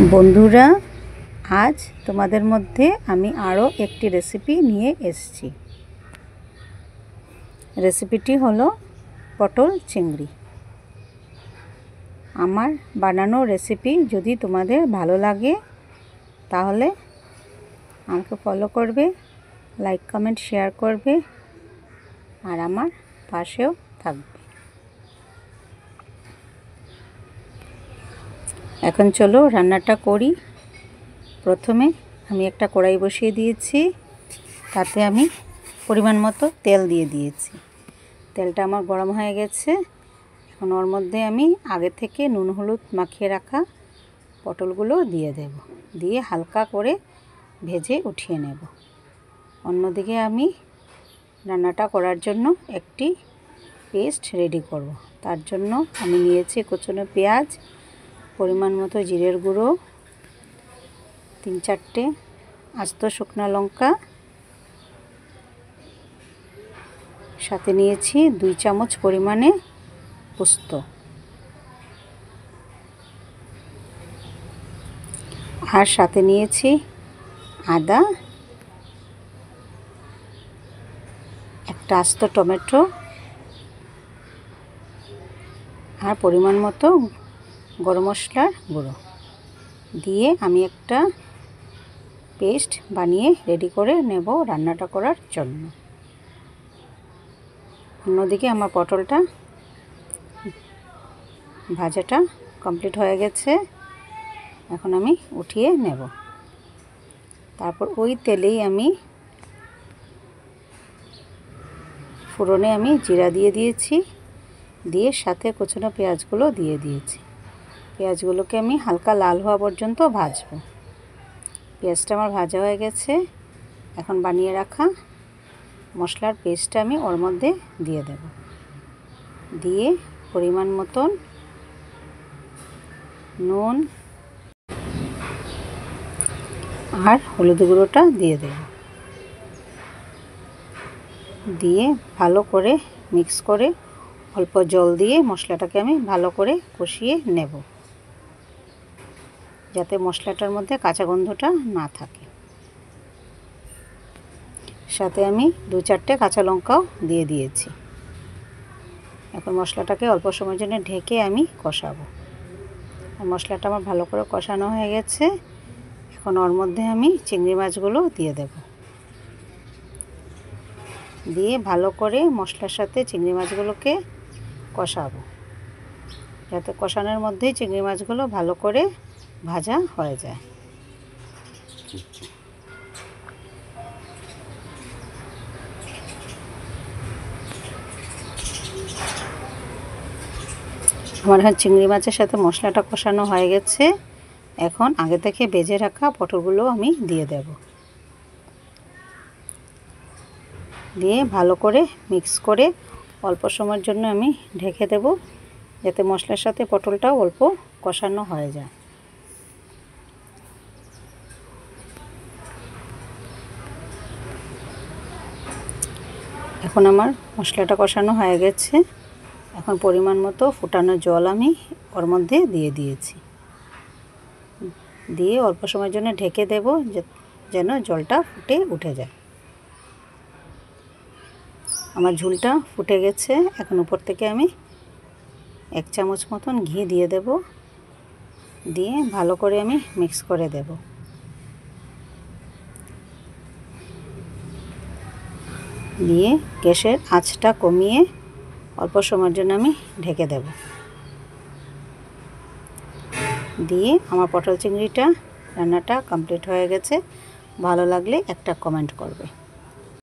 বন্ধুরা, আজ তোমাদের মধ্যে আমি আরও একটি রেসিপি নিয়ে এসেছি। রেসিপিটি হলো পটল চিংড়ি। আমার বানানো রেসিপি যদি তোমাদের ভালো লাগে তাহলে আমাকে ফলো করবে, লাইক কমেন্ট শেয়ার করবে আর আমার পাশেও থাকবে। এখন চলো রান্নাটা করি। প্রথমে আমি একটা কড়াই বসিয়ে দিয়েছি, তাতে আমি পরিমাণ মতো তেল দিয়ে দিয়েছি। তেলটা আমার গরম হয়ে গেছে। এখন ওর মধ্যে আমি আগে থেকে নুন হলুদ মাখিয়ে রাখা পটলগুলো দিয়ে দেব, দিয়ে হালকা করে ভেজে উঠিয়ে নেব। অন্যদিকে আমি রান্নাটা করার জন্য একটি পেস্ট রেডি করব। তার জন্য আমি নিয়েছি কুচনো পেঁয়াজ, পরিমাণ মতো জিরের গুঁড়ো, 3-4টে আস্ত শুকনো লঙ্কা, সাথে নিয়েছি 2 চামচ পরিমাণে পোস্ত, আর সাথে নিয়েছি আদা, একটা আস্ত টমেটো আর পরিমাণ মতো গরম মশলার গুঁড়ো দিয়ে আমি একটা পেস্ট বানিয়ে রেডি করে নেব রান্নাটা করার জন্য। অন্যদিকে আমার পটলটা ভাজাটা কমপ্লিট হয়ে গেছে। এখন আমি উঠিয়ে নেব। তারপর ওই তেলেই আমি ফোড়নে আমি জিরা দিয়ে দিয়েছি, দিয়ে সাথে কুচনো পেঁয়াজগুলো দিয়ে দিয়েছি। পেঁয়াজগুলোকে আমি হালকা লাল হওয়া পর্যন্ত ভাজবো। পেঁয়াজটা আমার ভাজা হয়ে গেছে। এখন বানিয়ে রাখা মশলার পেস্টটা আমি ওর মধ্যে দিয়ে দেব, দিয়ে পরিমাণ মতন নুন আর হলুদ গুঁড়োটা দিয়ে দেব, দিয়ে ভালো করে মিক্স করে অল্প জল দিয়ে মশলাটাকে আমি ভালো করে কষিয়ে নেব, যাতে মশলাটার মধ্যে কাঁচা গন্ধটা না থাকে। সাথে আমি 2-4টে কাঁচা লঙ্কাও দিয়ে দিয়েছি। এখন মশলাটাকে অল্প সময়ের জন্য ঢেকে আমি কষাবো। আর মশলাটা আমার ভালো করে কষানো হয়ে গেছে। এখন ওর মধ্যে আমি চিংড়ি মাছগুলো দিয়ে দেব, দিয়ে ভালো করে মশলার সাথে চিংড়ি মাছগুলোকে কষাবো, যাতে কষানোর মধ্যেই চিংড়ি মাছগুলো ভালো করে ভাজা হয়ে যায়। আমার এখন চিংড়ি মাছের সাথে মশলাটা কষানো হয়ে গেছে। এখন আগে থেকে ভেজে রাখা পটলগুলো আমি দিয়ে দেব, দিয়ে ভালো করে মিক্স করে অল্প সময়ের জন্য আমি ঢেকে দেব, যাতে মশলার সাথে পটলটাও অল্প কষানো হয়ে যায়। এখন আমার মশলাটা কষানো হয়ে গেছে। এখন পরিমাণ মতো ফুটানো জল আমি ওর মধ্যে দিয়ে দিয়েছি, দিয়ে অল্প সময়ের জন্য ঢেকে দেব, যেন জলটা ফুটে উঠে যায়। আমার ঝোলটা ফুটে গেছে। এখন উপর থেকে আমি 1 চামচ মতন ঘি দিয়ে দেব, দিয়ে ভালো করে আমি মিক্স করে দেব, দিয়ে গ্যাসের আঁচটা কমিয়ে অল্প সময়ের জন্য আমি ঢেকে দেব, দিয়ে আমার পটল চিংড়িটা রান্নাটা কমপ্লিট হয়ে গেছে। ভালো লাগলে একটা কমেন্ট করবে।